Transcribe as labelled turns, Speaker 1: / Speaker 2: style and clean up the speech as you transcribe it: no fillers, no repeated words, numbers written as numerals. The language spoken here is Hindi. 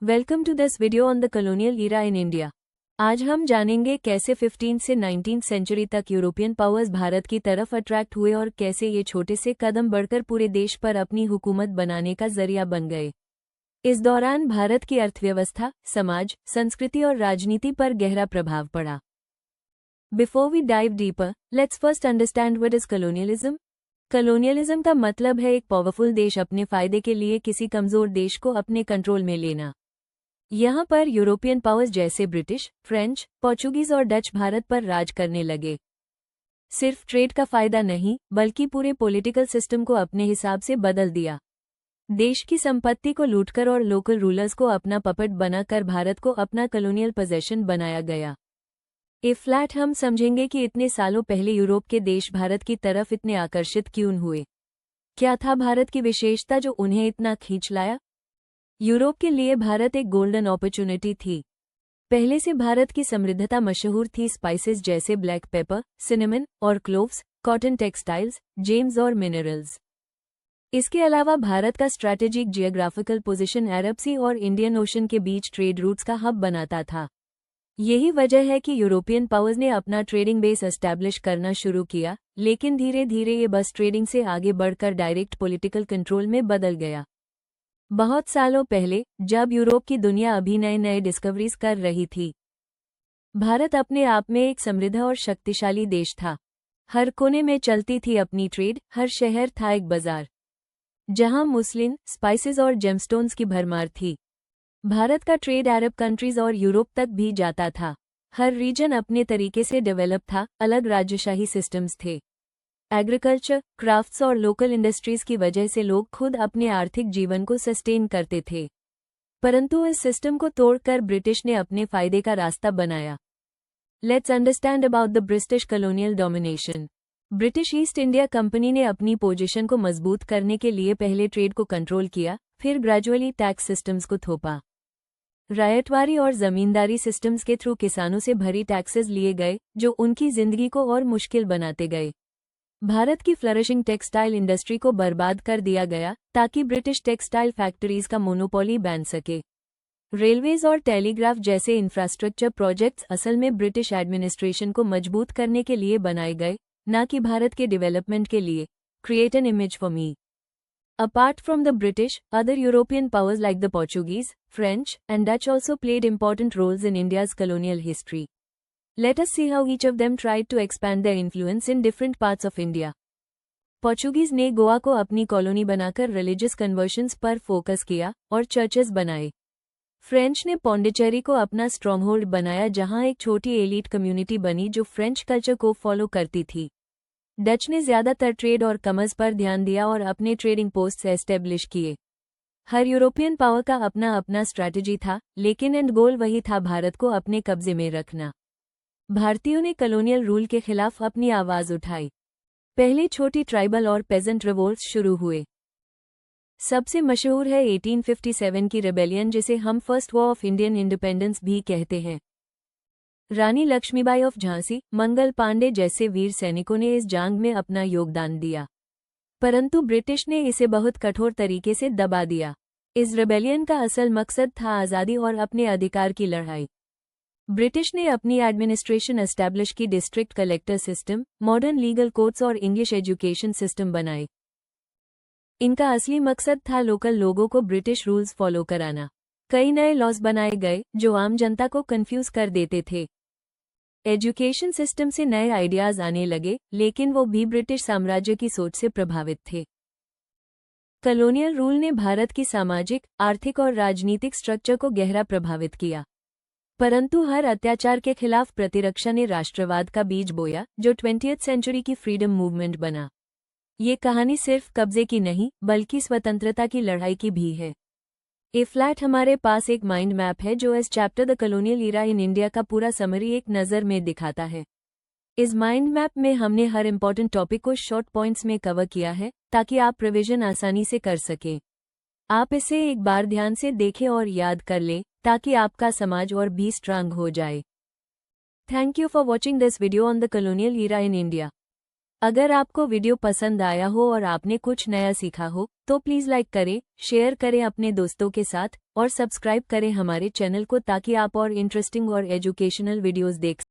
Speaker 1: Welcome to this video on the colonial era in India. आज हम जानेंगे कैसे 15 से 19 सेंचुरी तक यूरोपियन पावर्स भारत की तरफ अट्रैक्ट हुए और कैसे ये छोटे से कदम बढ़कर पूरे देश पर अपनी हुकूमत बनाने का जरिया बन गए। इस दौरान भारत की अर्थव्यवस्था, समाज, संस्कृति और राजनीति पर गहरा प्रभाव पड़ा। Before we dive deeper, let's first understand what is colonialism. Colonialism का मतलब है एक पावरफुल देश अपने फायदे के लिए किसी कमजोर देश को अपने कंट्रोल में लेना। यहाँ पर यूरोपियन पावर्स जैसे ब्रिटिश, फ्रेंच, पोर्चुगीज और डच भारत पर राज करने लगे। सिर्फ ट्रेड का फायदा नहीं, बल्कि पूरे पॉलिटिकल सिस्टम को अपने हिसाब से बदल दिया। देश की संपत्ति को लूटकर और लोकल रूलर्स को अपना पपेट बनाकर भारत को अपना कॉलोनियल पोजेशन बनाया गया। फ्लैट हम समझेंगे कि इतने सालों पहले यूरोप के देश भारत की तरफ इतने आकर्षित क्यों हुए। क्या था भारत की विशेषता जो उन्हें इतना खींच लाया? यूरोप के लिए भारत एक गोल्डन अपॉर्चुनिटी थी। पहले से भारत की समृद्धता मशहूर थी, स्पाइसेस जैसे ब्लैक पेपर, सिनेमन और क्लोव्स, कॉटन, टेक्सटाइल्स, जेम्स और मिनरल्स। इसके अलावा भारत का स्ट्रैटेजिक जियोग्राफिकल पोजीशन अरब सी और इंडियन ओशन के बीच ट्रेड रूट्स का हब बनाता था। यही वजह है कि यूरोपियन पावर्स ने अपना ट्रेडिंग बेस एस्टैब्लिश करना शुरू किया, लेकिन धीरे धीरे ये बस ट्रेडिंग से आगे बढ़कर डायरेक्ट पॉलिटिकल कंट्रोल में बदल गया। बहुत सालों पहले, जब यूरोप की दुनिया अभी नए नए डिस्कवरीज कर रही थी, भारत अपने आप में एक समृद्ध और शक्तिशाली देश था। हर कोने में चलती थी अपनी ट्रेड, हर शहर था एक बाजार जहां मुस्लिम, स्पाइसेस और जेमस्टोन्स की भरमार थी। भारत का ट्रेड अरब कंट्रीज और यूरोप तक भी जाता था। हर रीजन अपने तरीके से डेवलप था, अलग राजशाही सिस्टम्स थे। एग्रीकल्चर, क्राफ्ट्स और लोकल इंडस्ट्रीज की वजह से लोग खुद अपने आर्थिक जीवन को सस्टेन करते थे। परंतु इस सिस्टम को तोड़कर ब्रिटिश ने अपने फायदे का रास्ता बनाया। Let's understand about the British colonial domination. British east India company ने अपनी पोजीशन को मजबूत करने के लिए पहले ट्रेड को कंट्रोल किया, फिर ग्रेजुअली टैक्स सिस्टम्स को थोपा। रायतवारी और जमींदारी सिस्टम्स के थ्रू किसानों से भरी टैक्सेस लिए गए, जो उनकी जिंदगी को और मुश्किल बनाते गए। भारत की फ्लरिशिंग टेक्सटाइल इंडस्ट्री को बर्बाद कर दिया गया ताकि ब्रिटिश टेक्सटाइल फैक्ट्रीज का मोनोपोली बन सके। रेलवेज और टेलीग्राफ जैसे इंफ्रास्ट्रक्चर प्रोजेक्ट्स असल में ब्रिटिश एडमिनिस्ट्रेशन को मजबूत करने के लिए बनाए गए, न कि भारत के डेवलपमेंट के लिए। Create an image for me. Apart from the British, other European powers like the Portuguese, French, and Dutch also played important roles in India's colonial history. Let us see how each of them tried to expand their influence in different parts of India. Portuguese ने गोवा को अपनी कॉलोनी बनाकर रिलीजियस कन्वर्शंस पर फोकस किया और चर्चेस बनाए। फ्रेंच ने पौंडीचेरी को अपना स्ट्रॉन्गहोल्ड बनाया, जहां एक छोटी एलीट कम्युनिटी बनी जो फ्रेंच कल्चर को फॉलो करती थी। डच ने ज्यादातर ट्रेड और कमर्स पर ध्यान दिया और अपने ट्रेडिंग पोस्ट्स एस्टेब्लिश किए। हर यूरोपियन पावर का अपना अपना स्ट्रैटेजी था, लेकिन एंड गोल वही था, भारत को अपने कब्जे में रखना। भारतीयों ने कॉलोनियल रूल के खिलाफ अपनी आवाज उठाई। पहले छोटी ट्राइबल और पेजेंट रिवोल्ट्स शुरू हुए। सबसे मशहूर है 1857 की रिबेलियन, जिसे हम first war of Indian independence भी कहते हैं। रानी लक्ष्मीबाई ऑफ झांसी, मंगल पांडे जैसे वीर सैनिकों ने इस जंग में अपना योगदान दिया, परंतु ब्रिटिश ने इसे बहुत कठोर तरीके से दबा दिया। इस रिबेलियन का असल मकसद था आज़ादी और अपने अधिकार की लड़ाई। ब्रिटिश ने अपनी एडमिनिस्ट्रेशन एस्टैब्लिश की, district collector system, modern legal courts और इंग्लिश एजुकेशन सिस्टम बनाए। इनका असली मकसद था लोकल लोगों को ब्रिटिश रूल्स फॉलो कराना। कई नए लॉज बनाए गए जो आम जनता को कंफ्यूज कर देते थे। एजुकेशन सिस्टम से नए आइडियाज आने लगे, लेकिन वो भी ब्रिटिश साम्राज्य की सोच से प्रभावित थे। कॉलोनियल रूल ने भारत की सामाजिक, आर्थिक और राजनीतिक स्ट्रक्चर को गहरा प्रभावित किया, परंतु हर अत्याचार के खिलाफ प्रतिरक्षा ने राष्ट्रवाद का बीज बोया, जो 20वीं सेंचुरी की फ्रीडम मूवमेंट बना। ये कहानी सिर्फ कब्जे की नहीं, बल्कि स्वतंत्रता की लड़ाई की भी है। फ्लैट हमारे पास एक माइंड मैप है जो इस chapter the colonial era in India का पूरा समरी एक नज़र में दिखाता है। इस माइंड मैप में हमने हर इंपॉर्टेंट टॉपिक को शॉर्ट पॉइंट्स में कवर किया है, ताकि आप रिवीजन आसानी से कर सकें। आप इसे एक बार ध्यान से देखें और याद कर लें, ताकि आपका समाज और भी स्ट्रांग हो जाए। Thank you for watching this video on the colonial era in India. अगर आपको वीडियो पसंद आया हो और आपने कुछ नया सीखा हो, तो प्लीज़ लाइक करें, शेयर करें अपने दोस्तों के साथ, और सब्सक्राइब करें हमारे चैनल को ताकि आप और इंटरेस्टिंग और एजुकेशनल वीडियोस देख